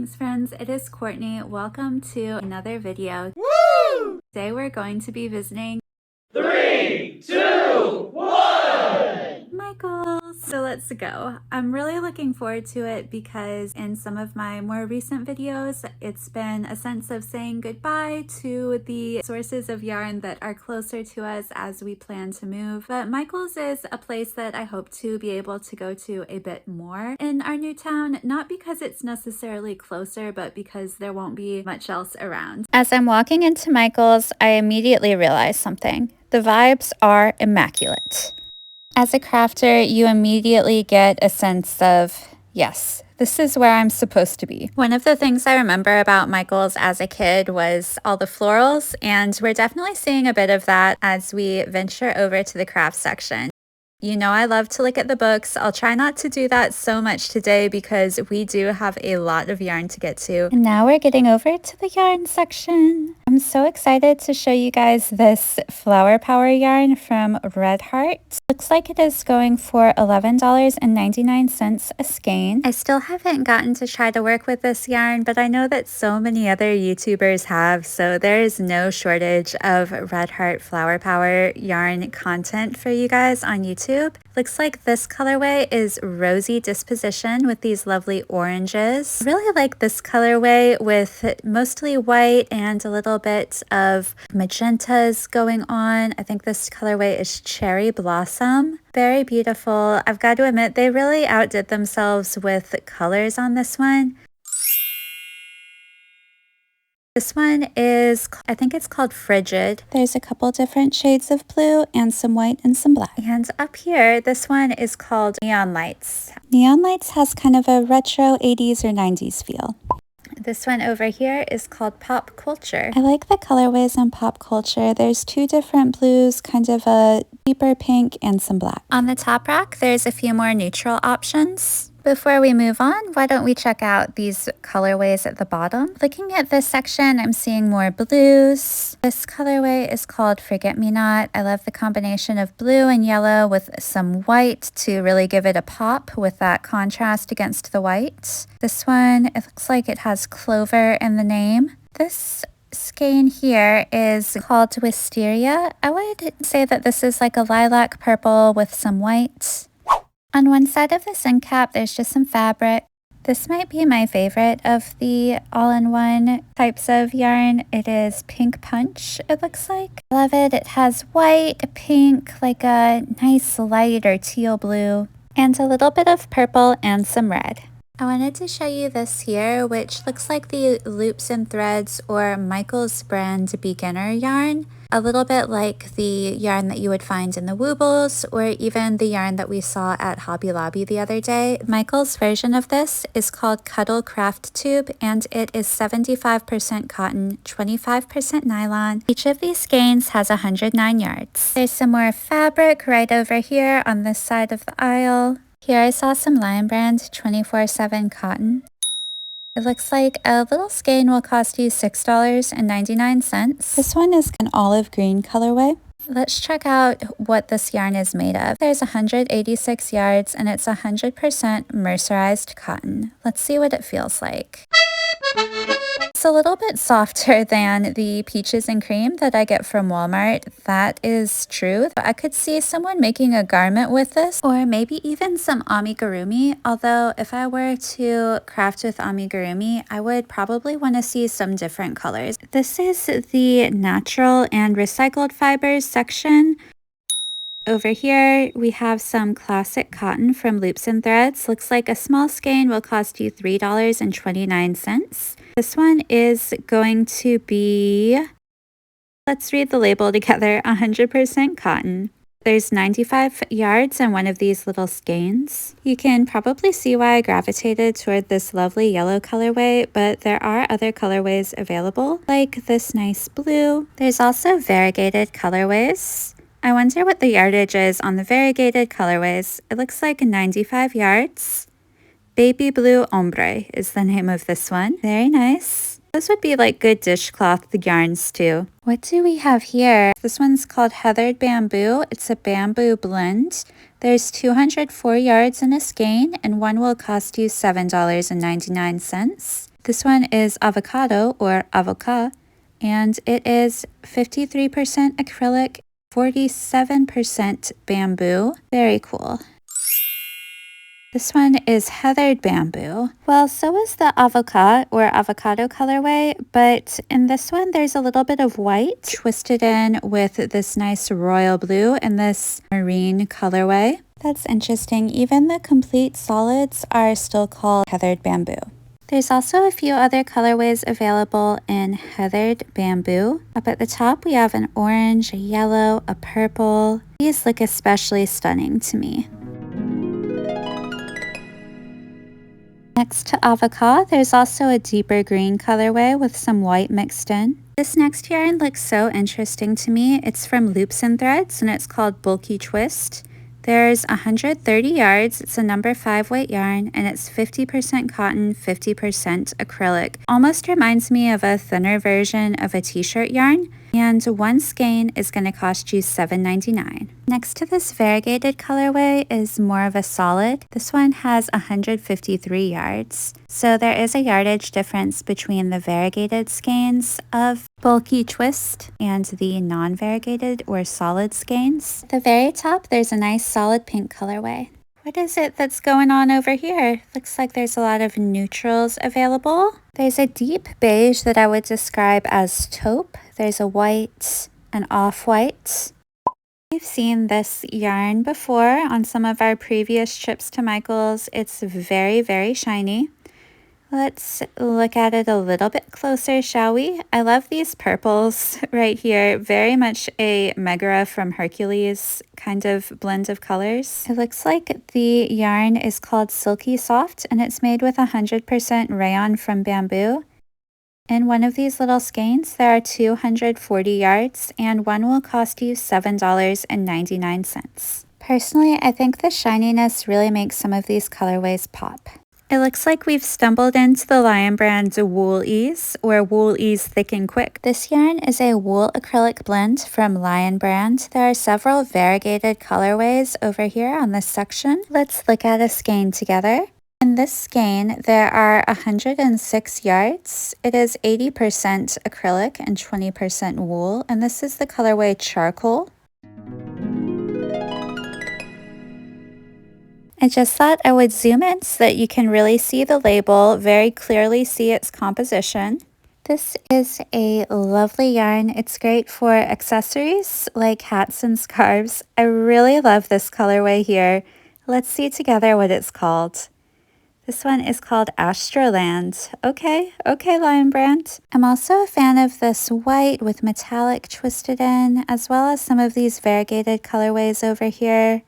Greetings friends, it is Courtney. Welcome to another video. Woo! Today we're going to be visiting 3, 2, 1! Michael's. So let's go. I'm really looking forward to it because in some of my more recent videos, it's been a sense of saying goodbye to the sources of yarn that are closer to us as we plan to move. But Michael's is a place that I hope to be able to go to a bit more in our new town, not because it's necessarily closer, but because there won't be much else around. As I'm walking into Michael's, I immediately realized something. The vibes are immaculate. As a crafter, you immediately get a sense of, yes, this is where I'm supposed to be. One of the things I remember about Michael's as a kid was all the florals, and we're definitely seeing a bit of that as we venture over to the craft section. You know I love to look at the books. I'll try not to do that so much today because we do have a lot of yarn to get to. And now we're getting over to the yarn section. I'm so excited to show you guys this flower power yarn from Red Heart. Looks like it is going for $11.99 a skein. I still haven't gotten to try to work with this yarn, but I know that so many other YouTubers have, so there is no shortage of Red Heart flower power yarn content for you guys on YouTube. Looks like this colorway is Rosy Disposition with these lovely oranges. I really like this colorway with mostly white and a little bit of magentas going on. I think this colorway is Cherry Blossom. Very beautiful. I've got to admit, they really outdid themselves with colors on this one. This one is, I think it's called Frigid. There's a couple different shades of blue and some white and some black. And up here, this one is called Neon Lights. Neon Lights has kind of a retro 80s or 90s feel. This one over here is called Pop Culture. I like the colorways on Pop Culture. There's two different blues, kind of a deeper pink and some black. On the top rack, there's a few more neutral options. Before we move on, why don't we check out these colorways at the bottom? Looking at this section, I'm seeing more blues. This colorway is called Forget Me Not. I love the combination of blue and yellow with some white to really give it a pop with that contrast against the white. This one, it looks like it has clover in the name. This skein here is called Wisteria. I would say that this is like a lilac purple with some white. On one side of this end cap, there's just some fabric. This might be my favorite of the all-in-one types of yarn. It is Pink Punch, it looks like. I love it. It has white, pink, like a nice light or teal blue, and a little bit of purple and some red. I wanted to show you this here, which looks like the Loops and Threads or Michael's brand beginner yarn. A little bit like the yarn that you would find in the Woobles or even the yarn that we saw at Hobby Lobby the other day. Michael's version of this is called Cuddle Craft Tube and it is 75% cotton, 25% nylon. Each of these skeins has 109 yards. There's some more fabric right over here on this side of the aisle. Here I saw some Lion Brand 24/7 cotton. It looks like a little skein will cost you $6.99. This one is an olive green colorway. Let's check out what this yarn is made of. There's 186 yards and it's 100% mercerized cotton. Let's see what it feels like. It's a little bit softer than the peaches and cream that I get from Walmart. That is true. I could see someone making a garment with this or maybe even some amigurumi. Although if I were to craft with amigurumi, I would probably want to see some different colors. This is the natural and recycled fibers section. Over here, we have some classic cotton from Loops and Threads. Looks like a small skein will cost you $3.29. This one is going to be, let's read the label together, 100% cotton. There's 95 yards in one of these little skeins. You can probably see why I gravitated toward this lovely yellow colorway, but there are other colorways available, like this nice blue. There's also variegated colorways. I wonder what the yardage is on the variegated colorways. It looks like 95 yards. Baby Blue Ombre is the name of this one. Very nice. Those would be like good dishcloth yarns too. What do we have here? This one's called Heathered Bamboo. It's a bamboo blend. There's 204 yards in a skein and one will cost you $7.99. This one is avocado or avocat, and it is 53% acrylic, 47% bamboo. Very cool. This one is heathered bamboo. Well, so is the avocat or avocado colorway, but in this one there's a little bit of white twisted in with this nice royal blue and this marine colorway. That's interesting. Even the complete solids are still called heathered bamboo. There's also a few other colorways available in heathered bamboo. Up at the top we have an orange, a yellow, a purple. These look especially stunning to me. Next to avocado, there's also a deeper green colorway with some white mixed in. This next yarn looks so interesting to me. It's from Luxe and Threads and it's called Bulky Twist. There's 130 yards, it's a number 5 weight yarn, and it's 50% cotton, 50% acrylic. Almost reminds me of a thinner version of a t-shirt yarn, and one skein is going to cost you $7.99. Next to this variegated colorway is more of a solid. This one has 153 yards. So there is a yardage difference between the variegated skeins of Bulky Twist and the non-variegated or solid skeins. At the very top, there's a nice solid pink colorway. What is it that's going on over here? Looks like there's a lot of neutrals available. There's a deep beige that I would describe as taupe. There's a white, an off-white. We've seen this yarn before on some of our previous trips to Michael's. It's very, very shiny. Let's look at it a little bit closer, shall we? I love these purples right here. Very much a Megara from Hercules kind of blend of colors. It looks like the yarn is called Silky Soft and it's made with 100% rayon from bamboo. In one of these little skeins, there are 240 yards and one will cost you $7.99. Personally, I think the shininess really makes some of these colorways pop. It looks like we've stumbled into the Lion brand Wool Ease or Wool Ease Thick and Quick. This yarn is a wool acrylic blend from Lion brand. There are several variegated colorways over here on this section. Let's look at a skein together. In this skein, there are 106 yards. It is 80% acrylic and 20% wool, and this is the colorway Charcoal. I just thought I would zoom in so that you can really see the label, very clearly see its composition. This is a lovely yarn. It's great for accessories like hats and scarves. I really love this colorway here. Let's see together what it's called. This one is called Astroland. Okay, Lion brand. I'm also a fan of this white with metallic twisted in, as well as some of these variegated colorways over here.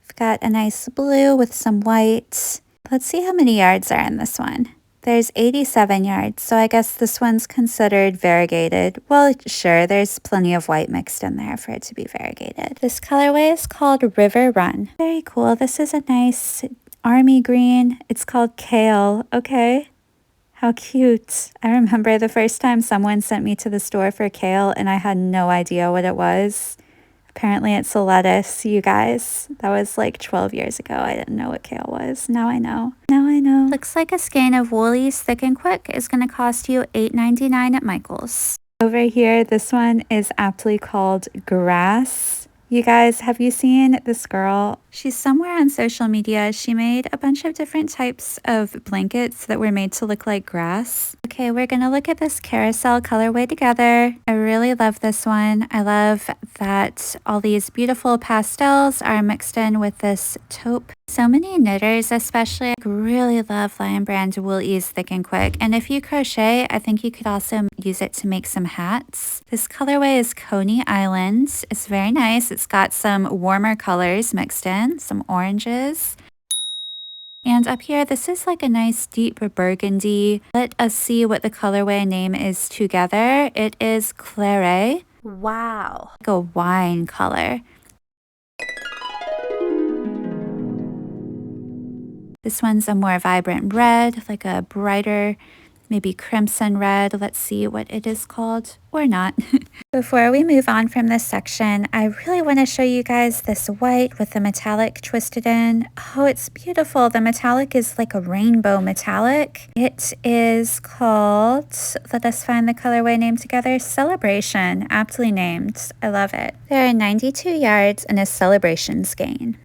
We've got a nice blue with some white. Let's see how many yards are in this one. There's 87 yards, so I guess this one's considered variegated. Well, sure, there's plenty of white mixed in there for it to be variegated. This colorway is called River Run. Very cool. This is a nice army green. It's called Kale. Okay. How cute. I remember the first time someone sent me to the store for kale and I had no idea what it was. Apparently it's a lettuce, you guys. That was like 12 years ago. I didn't know what kale was. Now I know. Looks like a skein of Wool Ease Thick and Quick is going to cost you $8.99 at Michael's. Over here, this one is aptly called Grass. You guys, have you seen this girl? She's somewhere on social media. She made a bunch of different types of blankets that were made to look like grass. Okay, we're gonna look at this carousel colorway together. I really love this one. I love that all these beautiful pastels are mixed in with this taupe. So many knitters especially really love Lion brand Wool Ease Thick and Quick. And if you crochet, I think you could also use it to make some hats. This colorway is Coney Island. It's very nice. It's got some warmer colors mixed in, some oranges. And up here, this is like a nice deep burgundy. Let us see what the colorway name is together. It is Claret. Wow. Like a wine color. This one's a more vibrant red, like a brighter maybe crimson red. Let's see what it is called, or not. Before we move on from this section, I really want to show you guys this white with the metallic twisted in. Oh, it's beautiful. The metallic is like a rainbow metallic. It is called, let us find the colorway name together, Celebration, aptly named. I love it. There are 92 yards and a Celebration skein.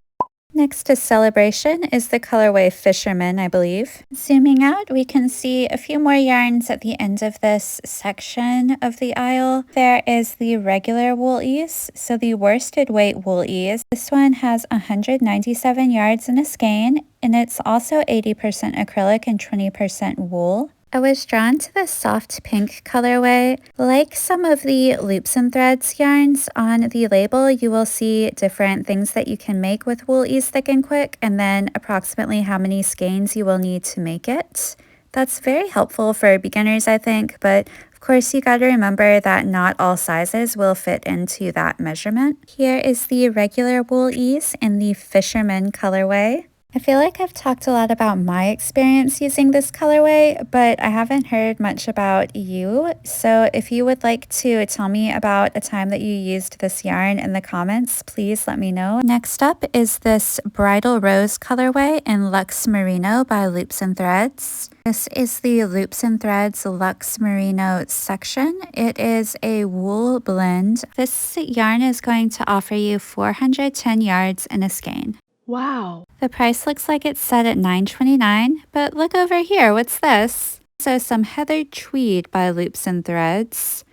Next to Celebration is the colorway Fisherman, I believe. Zooming out, we can see a few more yarns at the end of this section of the aisle. There is the regular wool ease, so the worsted weight wool ease. This one has 197 yards in a skein, and it's also 80% acrylic and 20% wool. I was drawn to the soft pink colorway. Like some of the loops and threads yarns on the label, you will see different things that you can make with wool ease thick and quick, and then approximately how many skeins you will need to make it. That's very helpful for beginners, I think, but of course you got to remember that not all sizes will fit into that measurement. Here is the regular wool ease in the Fisherman colorway. I feel like I've talked a lot about my experience using this colorway, but I haven't heard much about you. So if you would like to tell me about a time that you used this yarn in the comments, please let me know. Next up is this Bridal Rose colorway in Luxe Merino by Loops and Threads. This is the Loops and Threads Luxe Merino section. It is a wool blend. This yarn is going to offer you 410 yards in a skein. Wow. The price looks like it's set at $9.29, but look over here, what's this? So some Heathered Tweed by Loops and Threads.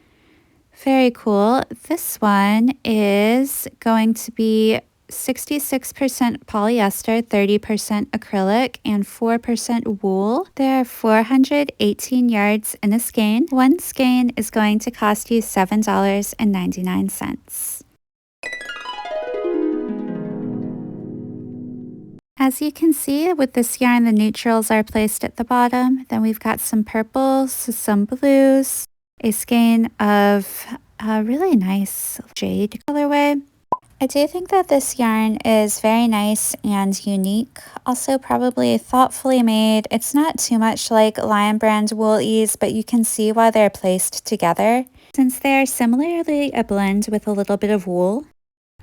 Very cool. This one is going to be 66% polyester, 30% acrylic, and 4% wool. There are 418 yards in a skein. One skein is going to cost you $7.99. As you can see, with this yarn, the neutrals are placed at the bottom. Then we've got some purples, some blues, a skein of a really nice jade colorway. I do think that this yarn is very nice and unique. Also probably thoughtfully made. It's not too much like Lion Brand wool ease, but you can see why they're placed together, since they are similarly a blend with a little bit of wool.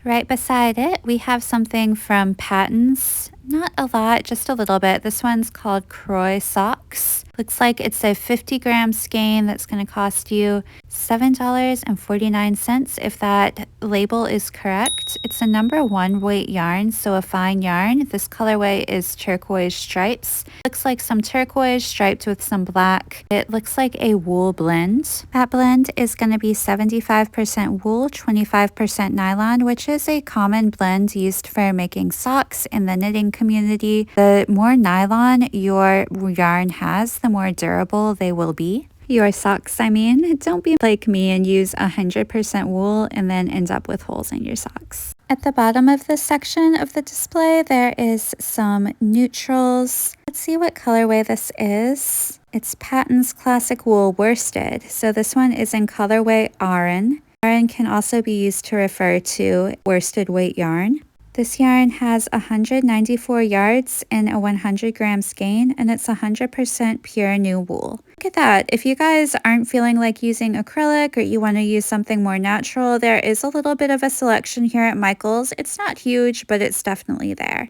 Right beside it, we have something from Patons. Not a lot, just a little bit. This one's called Croy Socks. Looks like it's a 50-gram skein that's going to cost you $7.49 if that label is correct. It's a #1 weight yarn, so a fine yarn. This colorway is turquoise stripes. Looks like some turquoise striped with some black. It looks like a wool blend. That blend is going to be 75% wool, 25% nylon, which is a common blend used for making socks in the knitting community. The more nylon your yarn has, the more durable they will be. Your socks, I mean. Don't be like me and use 100% wool and then end up with holes in your socks. At the bottom of this section of the display, there is some neutrals. Let's see what colorway this is. It's Patons Classic Wool Worsted. So this one is in colorway Aran. Aran can also be used to refer to worsted weight yarn. This yarn has 194 yards in a 100-gram skein, and it's 100% pure new wool. Look at that. If you guys aren't feeling like using acrylic or you want to use something more natural, there is a little bit of a selection here at Michael's. It's not huge, but it's definitely there.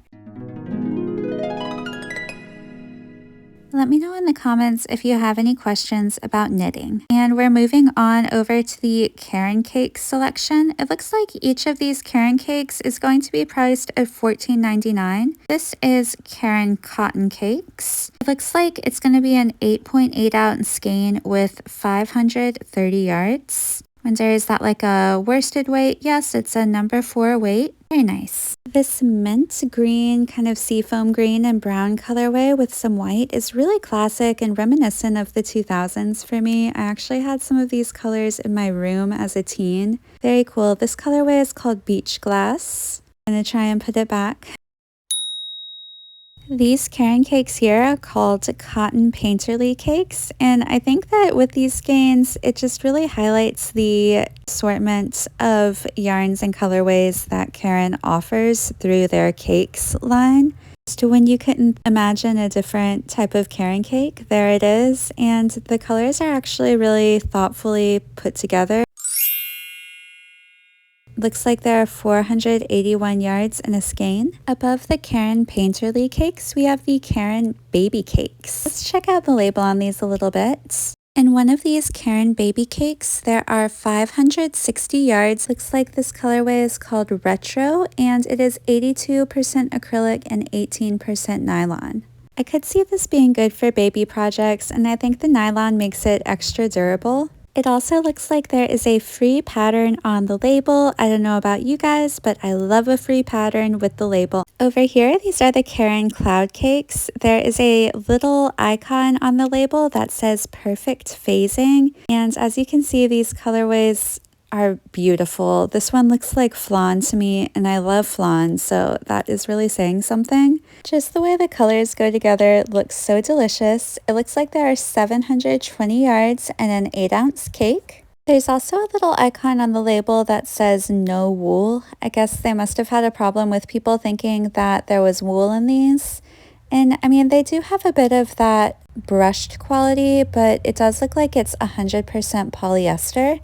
Let me know in the comments if you have any questions about knitting. And we're moving on over to the Caron Cakes selection. It looks like each of these Caron Cakes is going to be priced at $14.99. This is Caron Cotton Cakes. It looks like it's going to be an 8.8 ounce skein with 530 yards. Wonder, is that like a worsted weight? Yes, it's a #4 weight. Very nice. This mint green, kind of seafoam green and brown colorway with some white is really classic and reminiscent of the 2000s for me. I actually had some of these colors in my room as a teen. Very cool. This colorway is called Beach Glass. I'm going to try and put it back. These Caron Cakes here are called Cotton Painterly Cakes, and I think that with these skeins, it just really highlights the assortment of yarns and colorways that Caron offers through their cakes line. So when you couldn't imagine a different type of Caron cake, there it is. And the colors are actually really thoughtfully put together. Looks like there are 481 yards in a skein. Above the Caron Painterly cakes, we have the Caron Baby Cakes. Let's check out the label on these a little bit. In one of these Caron Baby Cakes, there are 560 yards. Looks like this colorway is called Retro, and it is 82% acrylic and 18% nylon. I could see this being good for baby projects, and I think the nylon makes it extra durable. It also looks like there is a free pattern on the label. I don't know about you guys, but I love a free pattern with the label. Over here, these are the Caron Cloud Cakes. There is a little icon on the label that says perfect phasing. And as you can see, these colorways are beautiful. This one looks like flan to me, and I love flan, so that is really saying something. Just the way the colors go together looks so delicious. It looks like there are 720 yards and an 8-ounce cake. There's also a little icon on the label that says no wool. I guess they must have had a problem with people thinking that there was wool in these. And I mean, they do have a bit of that brushed quality, but it does look like it's 100% polyester.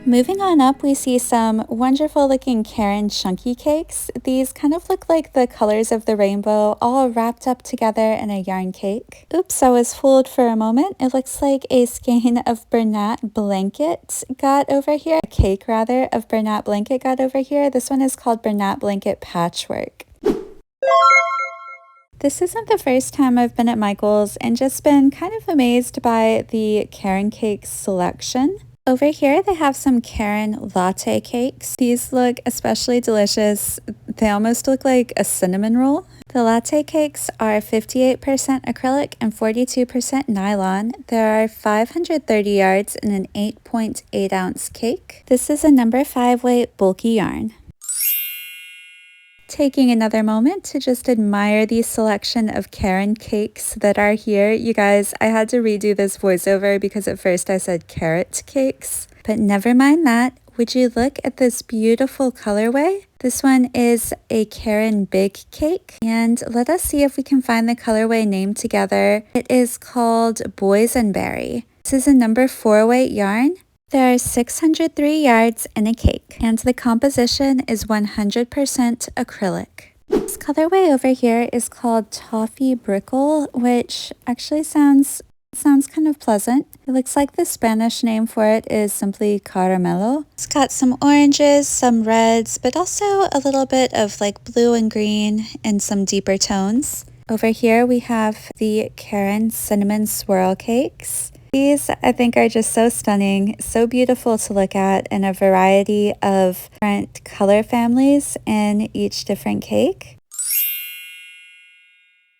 Moving on up, we see some wonderful looking Caron chunky cakes. These kind of look like the colors of the rainbow, all wrapped up together in a yarn cake. Oops, I was fooled for a moment. It looks like a skein of Bernat blanket got over here. A cake, rather, of Bernat blanket got over here. This one is called Bernat Blanket Patchwork. This isn't the first time I've been at Michael's and just been kind of amazed by the Caron Cakes selection. Over here, they have some Caron latte cakes. These look especially delicious. They almost look like a cinnamon roll. The latte cakes are 58% acrylic and 42% nylon. There are 530 yards in an 8.8-ounce cake. This is a number 5 weight bulky yarn. Taking another moment to just admire the selection of Caron cakes that are here. You guys, I had to redo this voiceover because at first I said carrot cakes, but never mind that. Would you look at this beautiful colorway? This one is a Caron Big Cake, and let us see if we can find the colorway name together. It is called Boysenberry. This is a number 4 weight yarn. There are 603 yards in a cake, and the composition is 100% acrylic. This colorway over here is called Toffee Brickle, which actually sounds kind of pleasant. It looks like the Spanish name for it is simply caramelo. It's got some oranges, some reds, but also a little bit of like blue and green and some deeper tones. Over here we have the Caron Cinnamon Swirl Cakes. These, I think, are just so stunning, so beautiful to look at, in a variety of different color families in each different cake.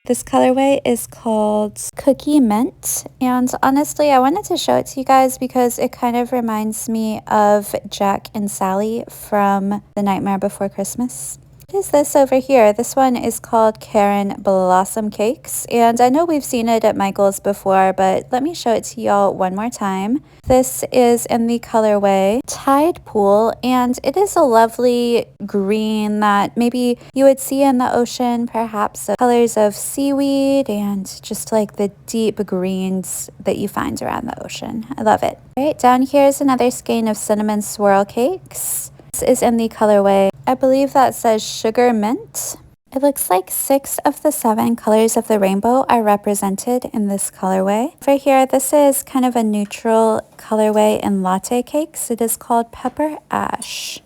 This colorway is called Cookie Mint, and honestly, I wanted to show it to you guys because it kind of reminds me of Jack and Sally from The Nightmare Before Christmas. What is this over here? This one is called Caron Blossom Cakes, and I know we've seen it at Michael's before, but let me show it to y'all one more time. This is in the colorway Tide Pool, and it is a lovely green that maybe you would see in the ocean, perhaps the colors of seaweed and just like the deep greens that you find around the ocean. I love it. All right, down here is another skein of Cinnamon Swirl Cakes. This is in the colorway, I believe that says Sugar Mint. It looks like 6 of the 7 colors of the rainbow are represented in this colorway. Over here, this is kind of a neutral colorway in latte cakes. It is called Pepper Ash.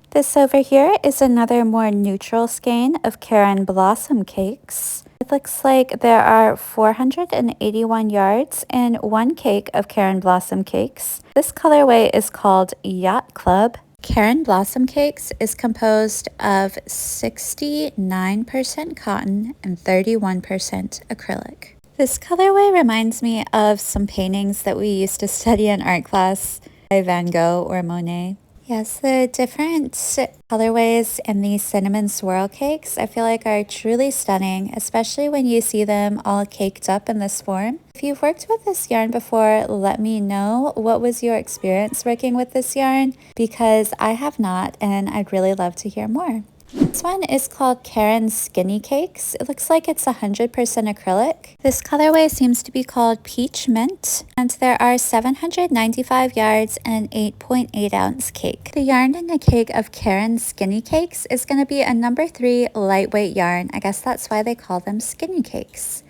This over here is another more neutral skein of Caron Blossom Cakes. It looks like there are 481 yards in one cake of Caron Blossom Cakes. This colorway is called Yacht Club. Caron Blossom Cakes is composed of 69% cotton and 31% acrylic. This colorway reminds me of some paintings that we used to study in art class by Van Gogh or Monet. Yes, the different colorways in these cinnamon swirl cakes I feel like are truly stunning, especially when you see them all caked up in this form. If you've worked with this yarn before, let me know what was your experience working with this yarn, because I have not and I'd really love to hear more. This one is called Caron Cakes. It looks like it's 100% acrylic. This colorway seems to be called Peach Mint, and there are 795 yards and an 8.8 ounce cake. The yarn in the cake of Caron Cakes is going to be a number 3 lightweight yarn. I guess that's why they call them skinny cakes.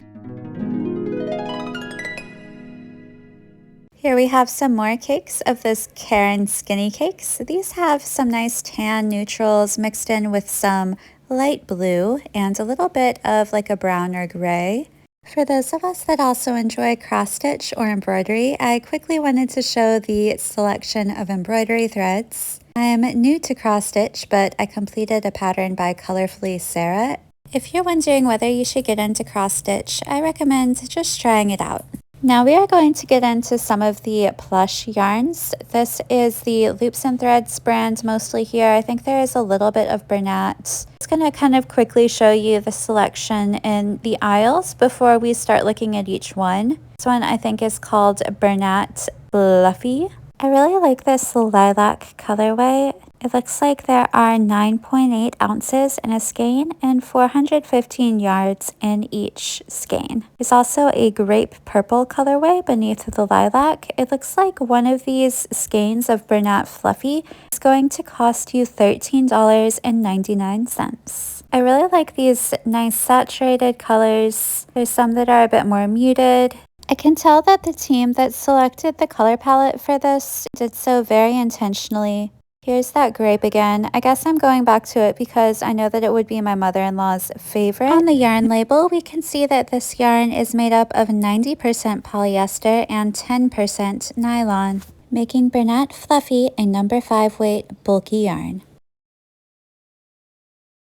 Here we have some more cakes of this Caron Cakes. These have some nice tan neutrals mixed in with some light blue and a little bit of like a brown or gray. For those of us that also enjoy cross stitch or embroidery, I quickly wanted to show the selection of embroidery threads. I am new to cross stitch, but I completed a pattern by Colorfully Sarah. If you're wondering whether you should get into cross stitch, I recommend just trying it out. Now we are going to get into some of the Plush yarns. This is the Loops and Threads brand mostly here. I think there is a little bit of Bernat. It's going to kind of quickly show you the selection in the aisles before we start looking at each one. This one I think is called Bernat Fluffy. I really like this lilac colorway. It looks like there are 9.8 ounces in a skein and 415 yards in each skein. There's also a grape purple colorway beneath the lilac. It looks like one of these skeins of Bernat Fluffy is going to cost you $13.99. I really like these nice saturated colors. There's some that are a bit more muted. I can tell that the team that selected the color palette for this did so very intentionally. Here's that grape again. I guess I'm going back to it because I know that it would be my mother-in-law's favorite. On the yarn label, we can see that this yarn is made up of 90% polyester and 10% nylon, making Bernat Fluffy a number 5 weight bulky yarn.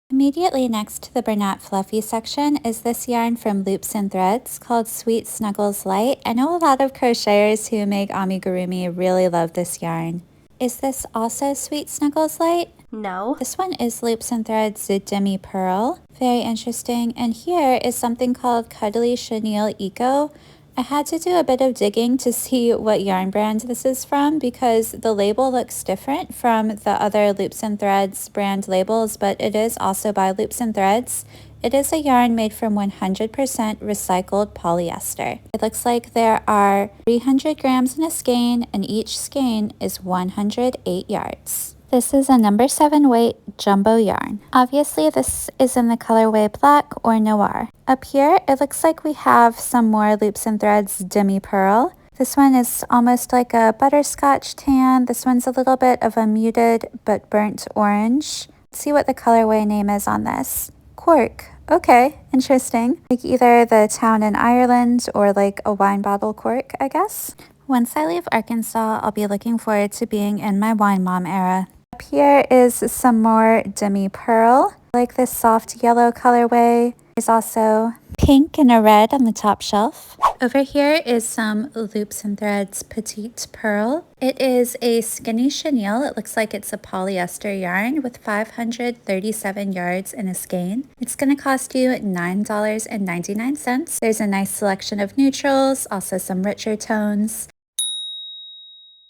Immediately next to the Bernat Fluffy section is this yarn from Loops and Threads called Sweet Snuggles Light. I know a lot of crocheters who make amigurumi really love this yarn. Is this also Sweet Snuggles Light? No. This one is Loops and Threads Demi Pearl. Very interesting. And here is something called Cuddly Chenille Eco. I had to do a bit of digging to see what yarn brand this is from because the label looks different from the other Loops and Threads brand labels, but it is also by Loops and Threads. It is a yarn made from 100% recycled polyester. It looks like there are 300 grams in a skein, and each skein is 108 yards. This is a number 7 weight jumbo yarn. Obviously, this is in the colorway black or noir. Up here, it looks like we have some more Loops and Threads Demi Pearl. This one is almost like a butterscotch tan. This one's a little bit of a muted but burnt orange. Let's see what the colorway name is on this. Cork. Okay, interesting. Like either the town in Ireland or like a wine bottle cork, I guess. Once I leave Arkansas, I'll be looking forward to being in my wine mom era. Up here is some more Demi Pearl, like this soft yellow colorway. There's also pink and a red on the top shelf. Over here is some Loops and Threads Petite Pearl. It is a skinny chenille. It looks like it's a polyester yarn with 537 yards in a skein. It's going to cost you $9.99. There's a nice selection of neutrals, also some richer tones.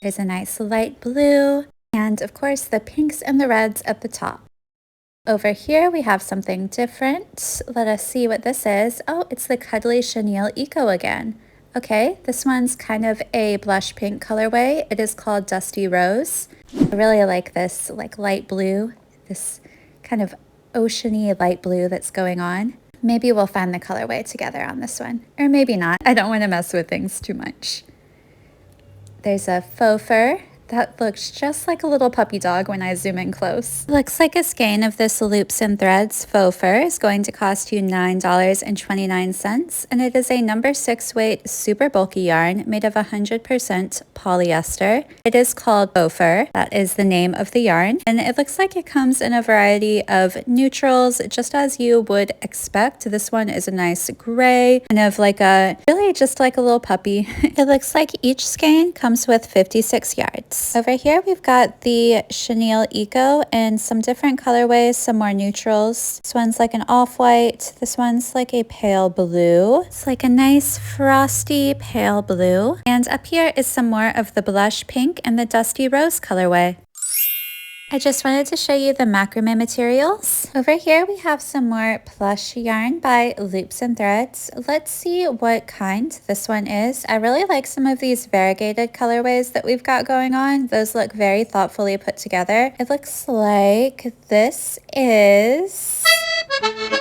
There's a nice light blue, and of course the pinks and the reds at the top. Over here we have something different. Let us see what this is. Oh, it's the Cuddly Chenille Eco again. Okay, this one's kind of a blush pink colorway. It is called Dusty Rose. I really like this like light blue, this kind of oceany light blue that's going on. Maybe we'll find the colorway together on this one, or maybe not. I don't want to mess with things too much. There's a faux fur. That looks just like a little puppy dog when I zoom in close. Looks like a skein of this Loops and Threads faux fur is going to cost you $9.29, and it is a number 6 weight super bulky yarn made of 100% polyester. It is called faux fur. That is the name of the yarn, and it looks like it comes in a variety of neutrals, just as you would expect. This one is a nice gray, kind of like a, really just like a little puppy. It looks like each skein comes with 56 yards. yarns. Over here we've got the chenille Eco in some different colorways, some more neutrals. This one's like an off-white. This one's like a pale blue. It's like a nice frosty pale blue. And up here is some more of the blush pink and the dusty rose colorway. I just wanted to show you the macrame materials. Over here we have some more plush yarn by Loops and Threads. Let's see what kind this one is. I really like some of these variegated colorways that we've got going on. Those look very thoughtfully put together. It looks like this is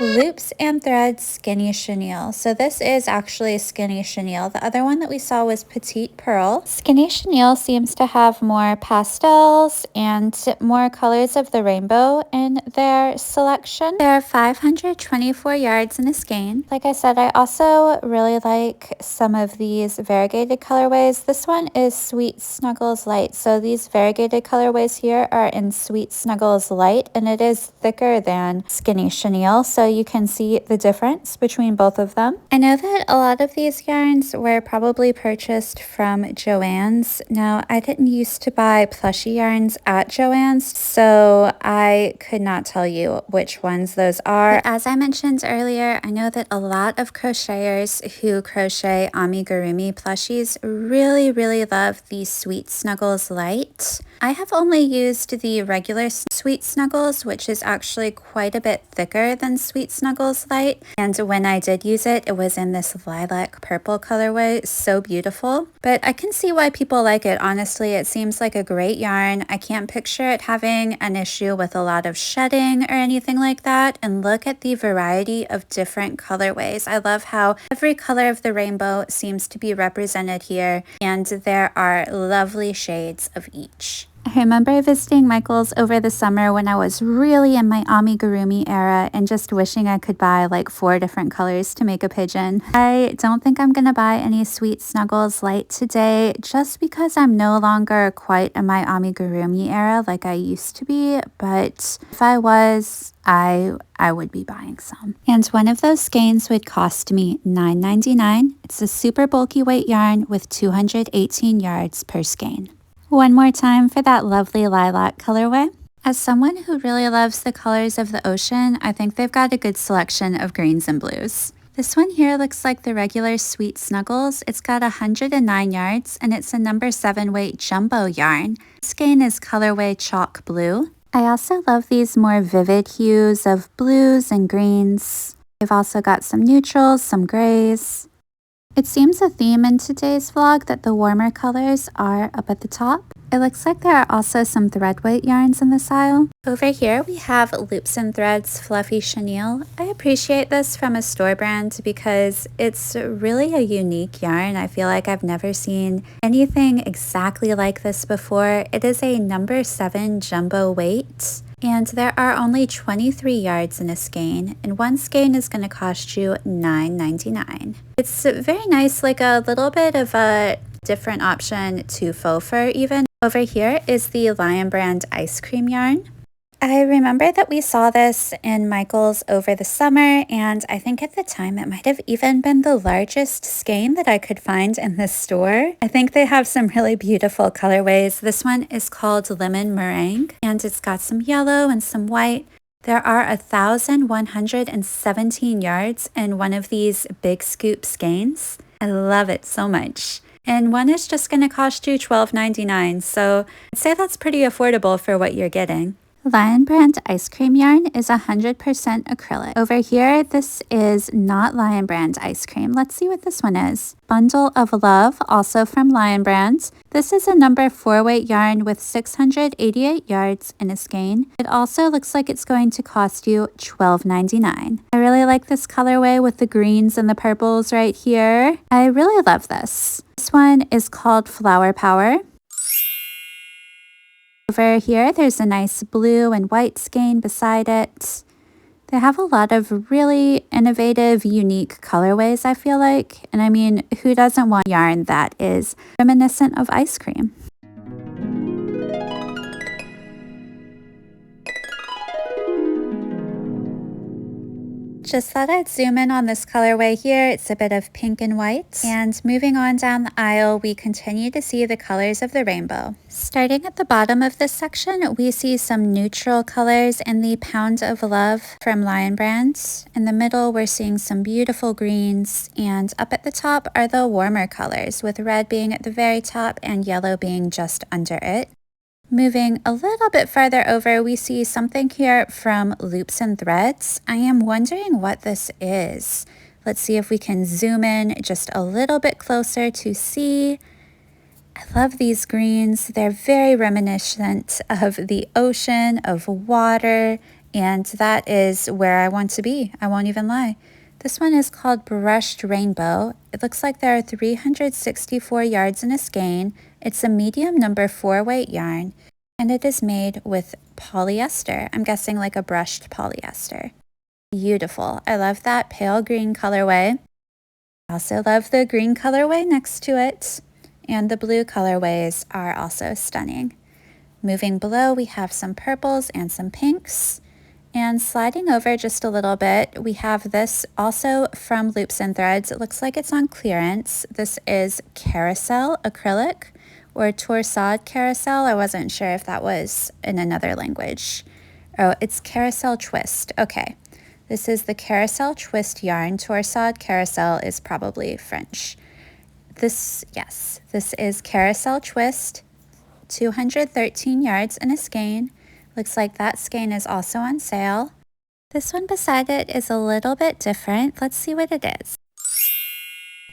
Loops and Threads Skinny Chenille. So this is actually Skinny Chenille. The other one that we saw was Petite Pearl. Skinny Chenille seems to have more pastels and more colors of the rainbow in their selection. There are 524 yards in a skein. Like I said, I also really like some of these variegated colorways. This one is Sweet Snuggles Light. So these variegated colorways here are in Sweet Snuggles Light, and it is thicker than Skinny Chenille, so you can see the difference between both of them. I know that a lot of these yarns were probably purchased from Joann's. Now, I didn't used to buy plushy yarns at Joann's, so I could not tell you which ones those are. But as I mentioned earlier, I know that a lot of crocheters who crochet amigurumi plushies really love the Sweet Snuggles Light. I have only used the regular Sweet Snuggles, which is actually quite a bit thicker than Sweet Snuggles Light. And when I did use it, it was in this lilac purple colorway. So beautiful. But I can see why people like it. Honestly, it seems like a great yarn. I can't picture it having an issue with a lot of shedding or anything like that. And look at the variety of different colorways. I love how every color of the rainbow seems to be represented here. And there are lovely shades of each. I remember visiting Michael's over the summer when I was really in my amigurumi era and just wishing I could buy like 4 different colors to make a pigeon. I don't think I'm gonna buy any Sweet Snuggles Light today just because I'm no longer quite in my amigurumi era like I used to be, but if I was, I would be buying some. And one of those skeins would cost me $9.99. It's a super bulky weight yarn with 218 yards per skein. One more time for that lovely lilac colorway. As someone who really loves the colors of the ocean, I think they've got a good selection of greens and blues. This one here looks like the regular Sweet Snuggles. It's got 109 yards and it's a number 7 weight jumbo yarn. This skein is colorway chalk blue. I also love these more vivid hues of blues and greens. They've also got some neutrals, some grays. It seems a theme in today's vlog that the warmer colors are up at the top. It looks like there are also some thread weight yarns in this aisle. Over here we have Loops and Threads Fluffy Chenille. I appreciate this from a store brand because it's really a unique yarn. I feel like I've never seen anything exactly like this before. It is a number 7 jumbo weight. And there are only 23 yards in a skein, and one skein is going to cost you $9.99. It's very nice, like a little bit of a different option to faux fur even. Over here is the Lion Brand ice cream yarn. I remember that we saw this in Michael's over the summer, and I think at the time it might have even been the largest skein that I could find in this store. I think they have some really beautiful colorways. This one is called Lemon Meringue, and it's got some yellow and some white. There are 1,117 yards in one of these big scoop skeins. I love it so much. And one is just going to cost you $12.99, so I'd say that's pretty affordable for what you're getting. Lion Brand ice cream yarn is 100% acrylic. Over here, this is not Lion Brand ice cream. Let's see what this one is. Bundle of Love, also from Lion Brand. This is a number 4 weight yarn with 688 yards in a skein. It also looks like it's going to cost you $12.99. I really like this colorway with the greens and the purples right here. I really love this. This one is called Flower Power. Over here, there's a nice blue and white skein beside it. They have a lot of really innovative, unique colorways, I feel like. And I mean, who doesn't want yarn that is reminiscent of ice cream? Just thought I'd zoom in on this colorway here. It's a bit of pink and white. And moving on down the aisle, we continue to see the colors of the rainbow. Starting at the bottom of this section, we see some neutral colors in the Pound of Love from Lion Brand. In the middle, we're seeing some beautiful greens, and up at the top are the warmer colors, with red being at the very top and yellow being just under it. Moving a little bit farther over, we see something here from Loops and Threads. I am wondering what this is. Let's see if we can zoom in just a little bit closer to see. I love these greens. They're very reminiscent of the ocean, of water, and that is where I want to be. I won't even lie. This one is called Brushed Rainbow. It looks like there are 364 yards in a skein. It's a medium number 4 weight yarn, and it is made with polyester. I'm guessing like a brushed polyester. Beautiful. I love that pale green colorway. I also love the green colorway next to it, and the blue colorways are also stunning. Moving below, we have some purples and some pinks. And sliding over just a little bit, we have this also from Loops and Threads. It looks like it's on clearance. This is Carousel Acrylic, or Torsade Carousel. I wasn't sure if that was in another language. Oh, it's Carousel Twist. Okay. This is the Carousel Twist yarn. Torsade Carousel is probably French. This is Carousel Twist, 213 yards in a skein. Looks like that skein is also on sale. This one beside it is a little bit different. Let's see what it is.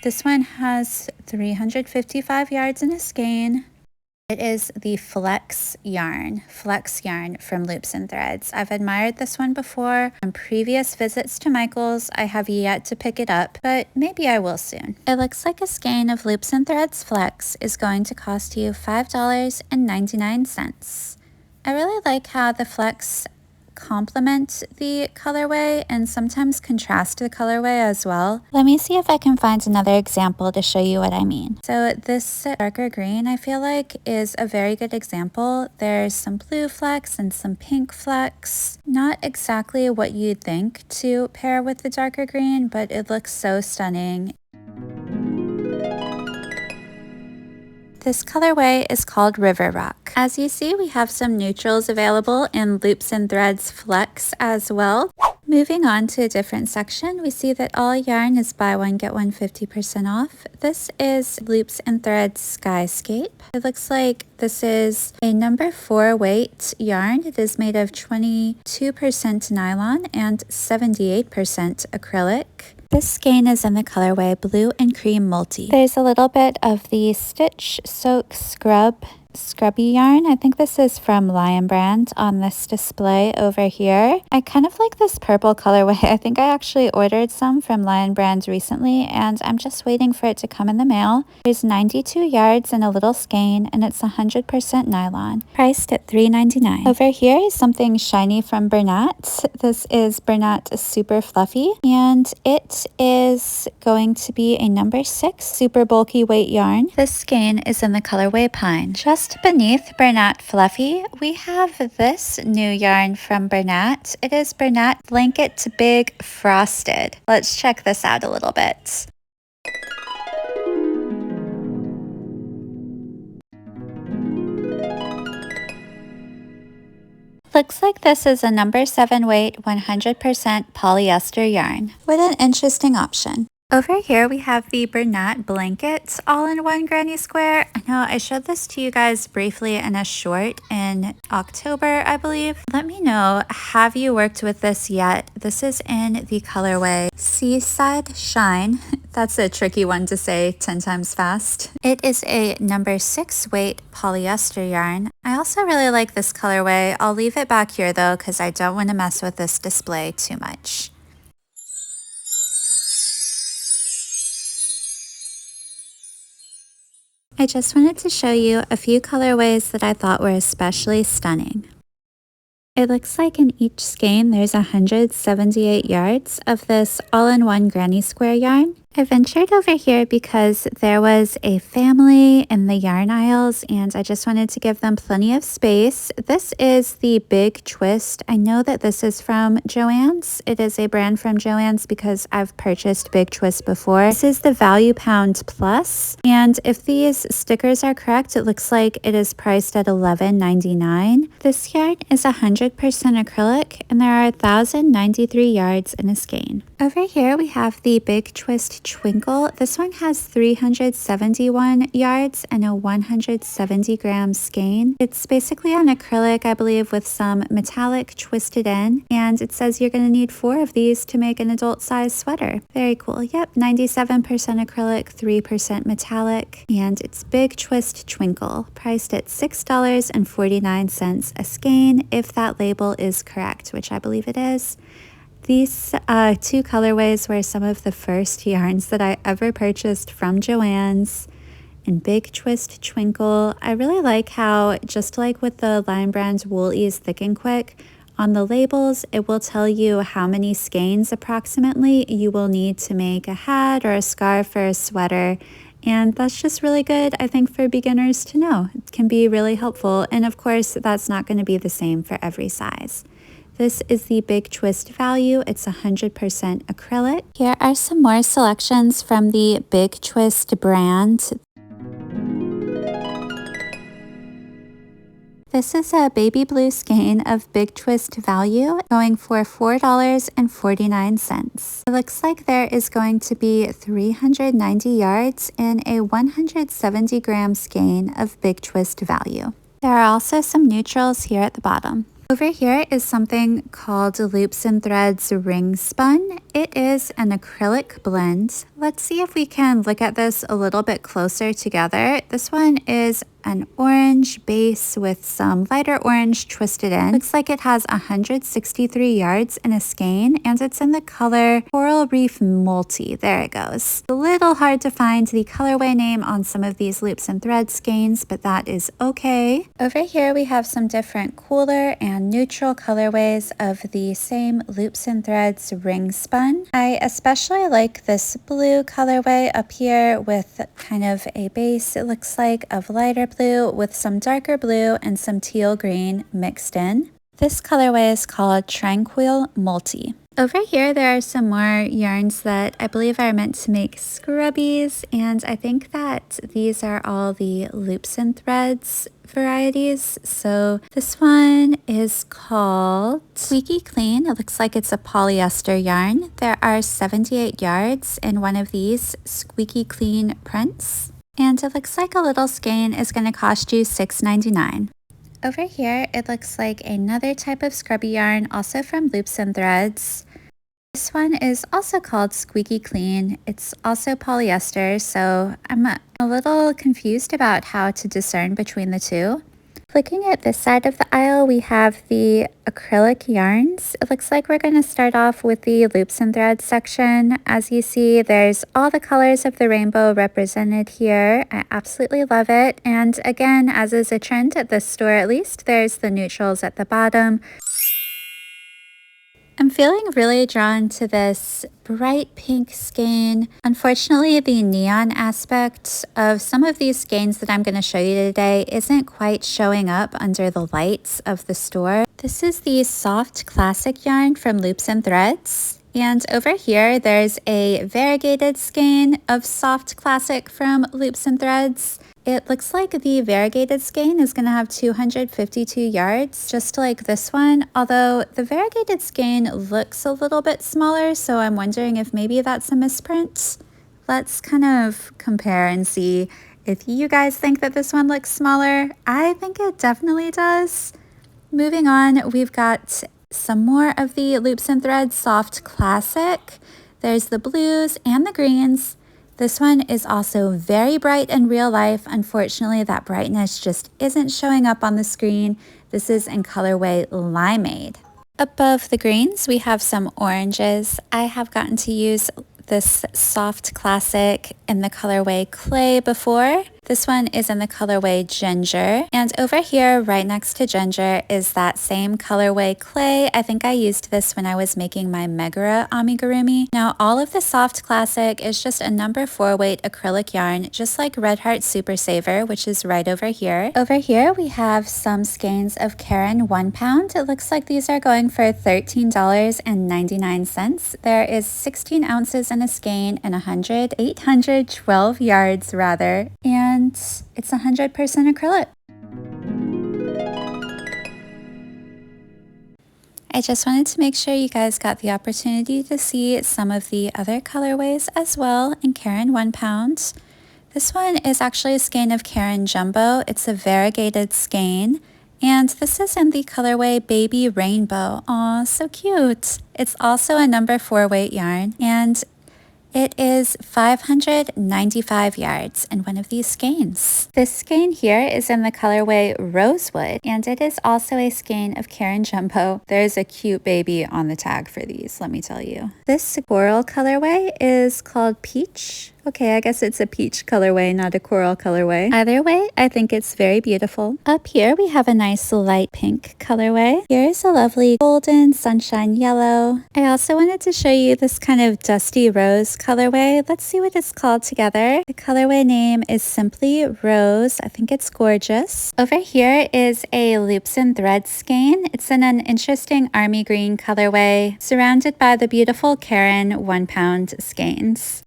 This one has 355 yards in a skein. It is the Flex yarn from Loops and Threads. I've admired this one before. On previous visits to Michael's, I have yet to pick it up, but maybe I will soon. It looks like a skein of Loops and Threads Flex is going to cost you $5.99. I really like how the Flex complement the colorway and sometimes contrast the colorway as well. Let me see if I can find another example to show you what I mean. So this darker green, I feel like, is a very good example. There's some blue flecks and some pink flecks. Not exactly what you'd think to pair with the darker green, but it looks so stunning. This colorway is called River Rock. As you see, we have some neutrals available in Loops and Threads Flex as well. Moving on to a different section, we see that all yarn is buy one, get one 50% off. This is Loops and Threads Skyscape. It looks like this is a number 4 weight yarn. It is made of 22% nylon and 78% acrylic. This skein is in the colorway Blue and Cream Multi. There's a little bit of the Stitch Soak Scrubby yarn. I think this is from Lion Brand on this display over here. I kind of like this purple colorway. I think I actually ordered some from Lion Brand recently, and I'm just waiting for it to come in the mail. There's 92 yards in a little skein, and it's 100% nylon, priced at $3.99. Over here is something shiny from Bernat. This is Bernat Super Fluffy, and it is going to be a number 6 super bulky weight yarn. This skein is in the colorway Pine. Just beneath Bernat Fluffy, we have this new yarn from Bernat. It is Bernat Blanket Big Frosted. Let's check this out a little bit. Looks like this is a number 7 weight, 100% polyester yarn. What an interesting option. Over here we have the Bernat Blanket all-in-one granny square. I know I showed this to you guys briefly in a short in October, I believe. Let me know, have you worked with this yet? This is in the colorway Seaside Shine. That's a tricky one to say 10 times fast. It is a number 6 weight polyester yarn. I also really like this colorway. I'll leave it back here though because I don't want to mess with this display too much. I just wanted to show you a few colorways that I thought were especially stunning. It looks like in each skein there's 178 yards of this all-in-one granny square yarn. I ventured over here because there was a family in the yarn aisles and I just wanted to give them plenty of space. This is the Big Twist. I know that this is from Joann's. It is a brand from Joann's because I've purchased Big Twist before. This is the Value Pound Plus, and if these stickers are correct, it looks like it is priced at $11.99. This yarn is 100% acrylic and there are 1,093 yards in a skein. Over here we have the Big Twist Twinkle. This one has 371 yards and a 170 gram skein. It's basically an acrylic, I believe, with some metallic twisted in, and it says you're going to need 4 of these to make an adult size sweater. Very cool. Yep, 97% acrylic, 3% metallic, and it's Big Twist Twinkle, priced at $6.49 a skein if that label is correct, which I believe it is. These 2 colorways were some of the first yarns that I ever purchased from Joann's. And Big Twist Twinkle, I really like how, just like with the Line Brand Wool Ease Thick and Quick, on the labels it will tell you how many skeins approximately you will need to make a hat or a scarf or a sweater. And that's just really good, I think, for beginners to know. It can be really helpful, and of course that's not going to be the same for every size. This is the Big Twist Value. It's 100% acrylic. Here are some more selections from the Big Twist brand. This is a baby blue skein of Big Twist Value going for $4.49. It looks like there is going to be 390 yards in a 170 gram skein of Big Twist Value. There are also some neutrals here at the bottom. Over here is something called Loops and Threads Ringspun. It is an acrylic blend. Let's see if we can look at this a little bit closer together. This one is an orange base with some lighter orange twisted in. Looks like it has 163 yards in a skein, and it's in the color Coral Reef Multi. There it goes. A little hard to find the colorway name on some of these Loops and Threads skeins, but that is okay. Over here we have some different cooler and neutral colorways of the same Loops and Threads Ringspun. I especially like this blue colorway up here with kind of a base, it looks like, of lighter blue with some darker blue and some teal green mixed in. This colorway is called Tranquil Multi. Over here there are some more yarns that I believe are meant to make scrubbies, and I think that these are all the Loops and Threads varieties. So this one is called Squeaky Clean. It looks like it's a polyester yarn. There are 78 yards in one of these Squeaky Clean prints, and it looks like a little skein is going to cost you $6.99. Over here it looks like another type of scrubby yarn, also from Loops and Threads. This one is also called Squeaky Clean. It's also polyester, so I'm a little confused about how to discern between the two. Looking at this side of the aisle, we have the acrylic yarns. It looks like we're going to start off with the Loops and Threads section. As you see, there's all the colors of the rainbow represented here. I absolutely love it. And again, as is a trend at this store at least, there's the neutrals at the bottom. I'm feeling really drawn to this bright pink skein. Unfortunately, the neon aspect of some of these skeins that I'm going to show you today isn't quite showing up under the lights of the store. This is the Soft Classic yarn from Loops and Threads. And over here, there's a variegated skein of Soft Classic from Loops and Threads. It looks like the variegated skein is going to have 252 yards, just like this one, although the variegated skein looks a little bit smaller, so I'm wondering if maybe that's a misprint. Let's kind of compare and see if you guys think that this one looks smaller. I think it definitely does. Moving on, we've got some more of the Loops and Threads Soft Classic. There's the blues and the greens. This one is also very bright in real life. Unfortunately, that brightness just isn't showing up on the screen. This is in colorway Limeade. Above the greens, we have some oranges. I have gotten to use this Soft Classic in the colorway Clay before. This one is in the colorway Ginger. And over here, right next to Ginger, is that same colorway Clay. I think I used this when I was making my Megara amigurumi. Now, all of the Soft Classic is just a number 4 weight acrylic yarn, just like Red Heart Super Saver, which is right over here. Over here, we have some skeins of Caron 1 pound. It looks like these are going for $13.99. There is 16 ounces in a skein and 812 yards rather. And it's 100% acrylic. I just wanted to make sure you guys got the opportunity to see some of the other colorways as well in Caron 1 pound. This one is actually a skein of Caron Jumbo. It's a variegated skein. And this is in the colorway Baby Rainbow. Aw, so cute. It's also a number 4 weight yarn. And it is 595 yards in one of these skeins. This skein here is in the colorway Rosewood, and it is also a skein of Caron Jumbo. There's a cute baby on the tag for these, let me tell you. This squirrel colorway is called Peach. Okay, I guess it's a peach colorway, not a coral colorway. Either way, I think it's very beautiful. Up here, we have a nice light pink colorway. Here's a lovely golden sunshine yellow. I also wanted to show you this kind of dusty rose colorway. Let's see what it's called together. The colorway name is simply Rose. I think it's gorgeous. Over here is a Loops and Threads skein. It's in an interesting army green colorway, surrounded by the beautiful Caron 1 pound skeins.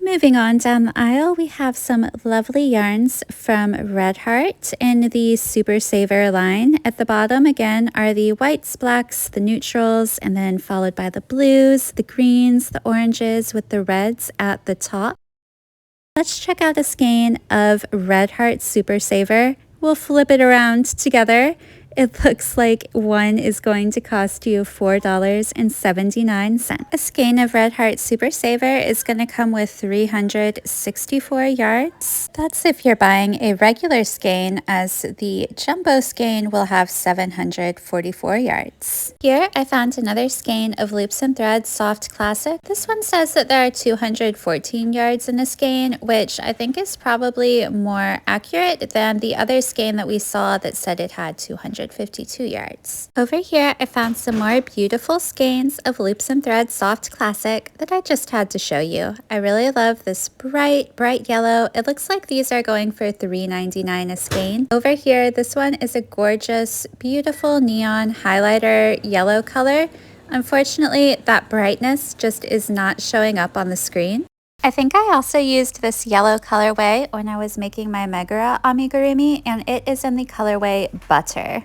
Moving on down the aisle, we have some lovely yarns from Red Heart in the Super Saver line. At the bottom, again, are the whites, blacks, the neutrals, and then followed by the blues, the greens, the oranges, with the reds at the top. Let's check out a skein of Red Heart Super Saver. We'll flip it around together. It looks like one is going to cost you $4.79. A skein of Red Heart Super Saver is going to come with 364 yards. That's if you're buying a regular skein, as the jumbo skein will have 744 yards. Here I found another skein of Loops and Threads Soft Classic. This one says that there are 214 yards in a skein, which I think is probably more accurate than the other skein that we saw that said it had 252 yards. Over here, I found some more beautiful skeins of Loops and Threads Soft Classic that I just had to show you. I really love this bright yellow. It looks like these are going for $3.99 a skein. Over here, this one is a gorgeous, beautiful neon highlighter yellow color. Unfortunately, that brightness just is not showing up on the screen. I think I also used this yellow colorway when I was making my Megara amigurumi, and it is in the colorway Butter.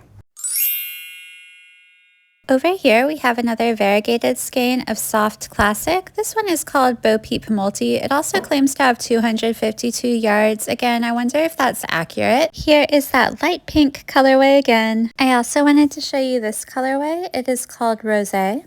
Over here, we have another variegated skein of Soft Classic. This one is called Bo Peep Multi. It also claims to have 252 yards. Again, I wonder if that's accurate. Here is that light pink colorway again. I also wanted to show you this colorway. It is called Rosé.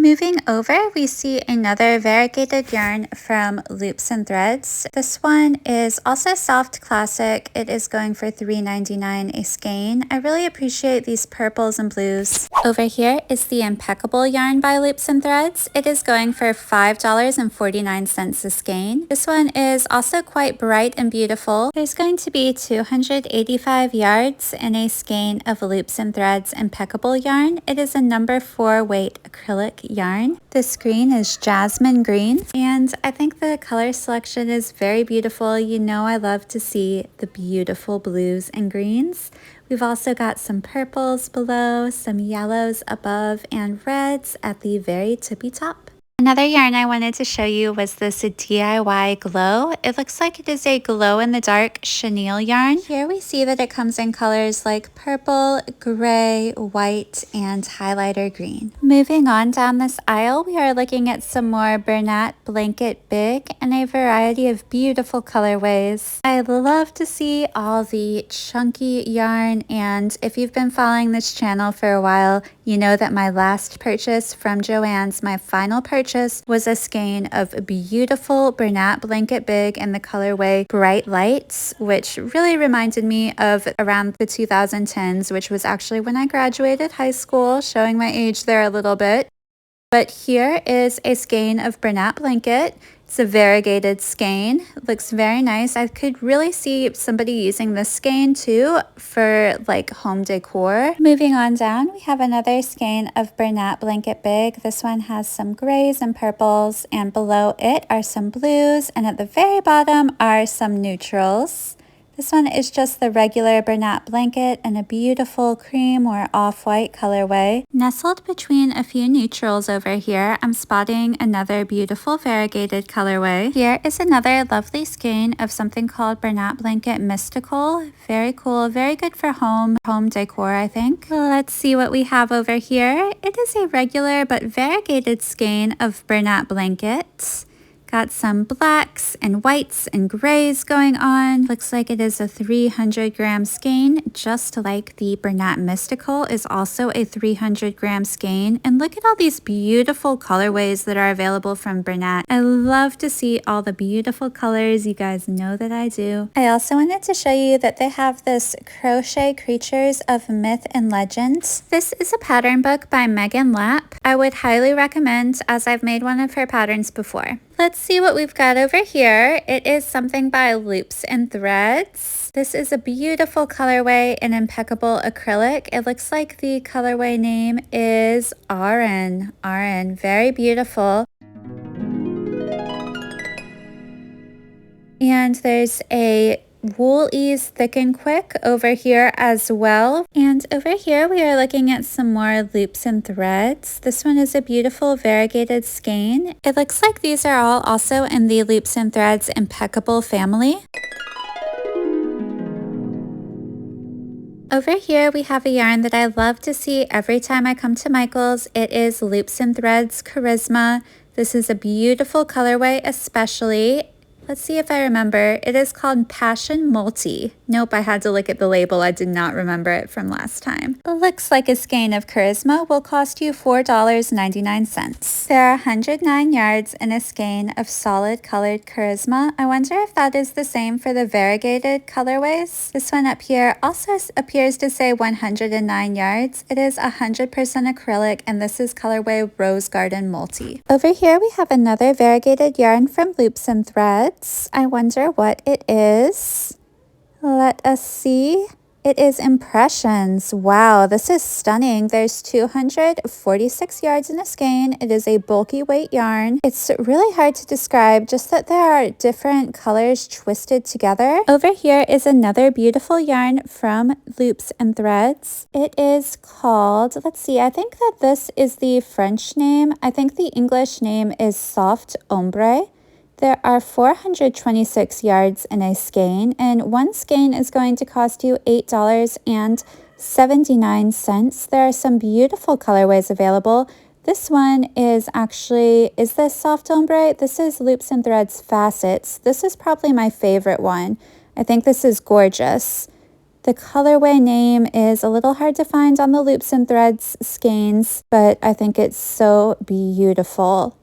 Moving over, we see another variegated yarn from Loops and Threads. This one is also Soft Classic. It is going for $3.99 a skein. I really appreciate these purples and blues. Over here is the Impeccable yarn by Loops and Threads. It is going for $5.49 a skein. This one is also quite bright and beautiful. There's going to be 285 yards in a skein of Loops and Threads Impeccable yarn. It is a number 4 weight acrylic yarn. This green is jasmine green, and I think the color selection is very beautiful. You know I love to see the beautiful blues and greens. We've also got some purples below, some yellows above, and reds at the very tippy top. Another yarn I wanted to show you was this DIY Glow. It looks like it is a glow-in-the-dark chenille yarn. Here we see that it comes in colors like purple, gray, white, and highlighter green. Moving on down this aisle, we are looking at some more Bernat Blanket Big and a variety of beautiful colorways. I love to see all the chunky yarn, and if you've been following this channel for a while, you know that my last purchase from Joann's, my final purchase, was a skein of beautiful Bernat Blanket Big in the colorway Bright Lights, which really reminded me of around the 2010s, which was actually when I graduated high school, showing my age there a little bit. But here is a skein of Bernat blanket. It's a variegated skein. It looks very nice. I could really see somebody using this skein too for like home decor. Moving on down, we have another skein of Bernat blanket big. This one has some grays and purples, and below it are some blues, and at the very bottom are some neutrals. This one is just the regular Bernat blanket in a beautiful cream or off-white colorway. Nestled between a few neutrals over here, I'm spotting another beautiful variegated colorway. Here is another lovely skein of something called Bernat Blanket Mystical. Very cool, very good for home decor, I think. Let's see what we have over here. It is a regular but variegated skein of Bernat blankets. Got some blacks and whites and grays going on. Looks like it is a 300-gram skein, just like the Bernat Mystical is also a 300-gram skein. And look at all these beautiful colorways that are available from Bernat. I love to see all the beautiful colors. You guys know that I do. I also wanted to show you that they have this Crochet Creatures of Myth and Legends. This is a pattern book by Megan Lapp. I would highly recommend, as I've made one of her patterns before. Let's see what we've got over here. It is something by Loops and Threads. This is a beautiful colorway in impeccable acrylic. It looks like the colorway name is Aran. Aran, very beautiful. And there's a Wool Ease Thick and Quick over here as well. And over here we are looking at some more Loops and Threads. This one is a beautiful variegated skein. It looks like these are all also in the Loops and Threads Impeccable family. Over here we have a yarn that I love to see every time I come to Michael's. It is Loops and Threads Charisma. This is a beautiful colorway especially. Let's see if I remember. It is called Passion Multi. Nope, I had to look at the label. I did not remember it from last time. It looks like a skein of Charisma will cost you $4.99. There are 109 yards in a skein of solid colored Charisma. I wonder if that is the same for the variegated colorways. This one up here also appears to say 109 yards. It is 100% acrylic, and this is colorway Rose Garden Multi. Over here we have another variegated yarn from Loops and Threads. I wonder what it is. Let us see. It is Impressions. Wow, this is stunning. There's 246 yards in a skein. It is a bulky weight yarn. It's really hard to describe, just that there are different colors twisted together. Over here is another beautiful yarn from Loops and Threads. It is called, let's see, I think that this is the French name. I think the English name is Soft Ombre. There are 426 yards in a skein, and one skein is going to cost you $8.79. There are some beautiful colorways available. This one is actually, is this Soft Ombre? This is Loops and Threads Facets. This is probably my favorite one. I think this is gorgeous. The colorway name is a little hard to find on the Loops and Threads skeins, but I think it's so beautiful.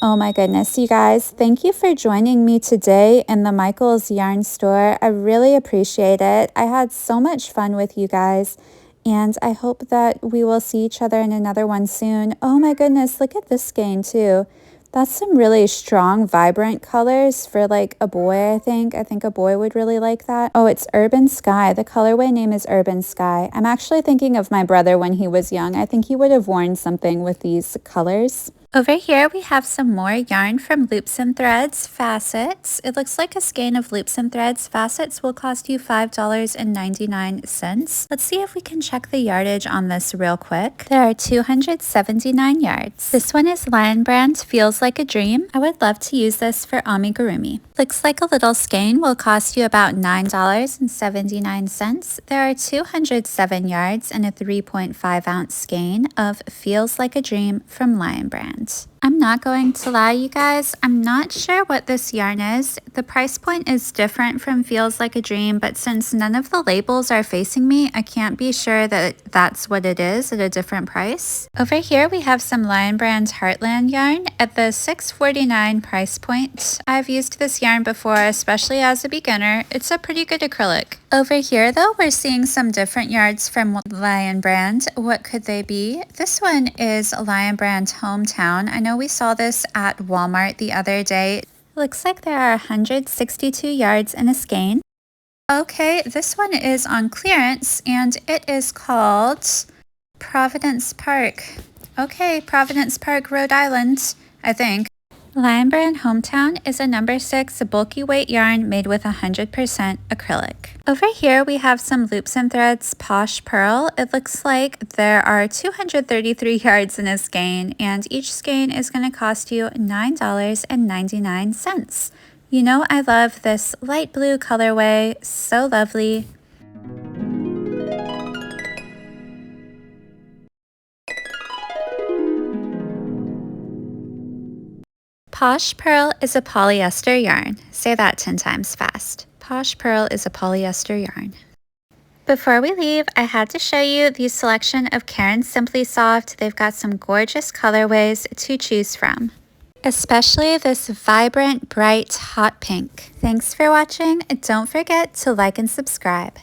Oh my goodness, you guys, thank you for joining me today in the Michael's Yarn Store. I really appreciate it. I had so much fun with you guys, and I hope that we will see each other in another one soon. Oh my goodness, look at this skein too. That's some really strong, vibrant colors for like a boy, I think. I think a boy would really like that. Oh, it's Urban Sky. The colorway name is Urban Sky. I'm actually thinking of my brother when he was young. I think he would have worn something with these colors. Over here we have some more yarn from Loops and Threads Facets. It looks like a skein of Loops and Threads Facets will cost you $5.99. Let's see if we can check the yardage on this real quick. There are 279 yards. This one is Lion Brand Feels Like a Dream. I would love to use this for amigurumi. Looks like a little skein will cost you about $9.79. There are 207 yards in a 3.5 ounce skein of Feels Like a Dream from Lion Brand. I'm not going to lie, you guys, I'm not sure what this yarn is. The price point is different from Feels Like a Dream, but since none of the labels are facing me, I can't be sure that that's what it is at a different price. Over here we have some Lion Brand Heartland yarn at the $6.49 price point. I've used this yarn before, especially as a beginner. It's a pretty good acrylic. Over here though, we're seeing some different yards from Lion Brand. What could they be? This one is Lion Brand Hometown. I know we saw this at Walmart the other day. Looks like there are 162 yards in a skein. Okay, this one is on clearance and it is called Providence Park. Okay, Providence Park, Rhode Island, I think. Lion Brand Hometown is a number 6 bulky weight yarn made with 100% acrylic. Over here we have some loops and threads Posh Pearl. It looks like there are 233 yards in a skein and each skein is going to cost you $9.99. You know I love this light blue colorway, so lovely. Posh Pearl is a polyester yarn. Say that 10 times fast. Posh Pearl is a polyester yarn. Before we leave, I had to show you the selection of Caron Simply Soft. They've got some gorgeous colorways to choose from, especially this vibrant, bright, hot pink. Thanks for watching. Don't forget to like and subscribe.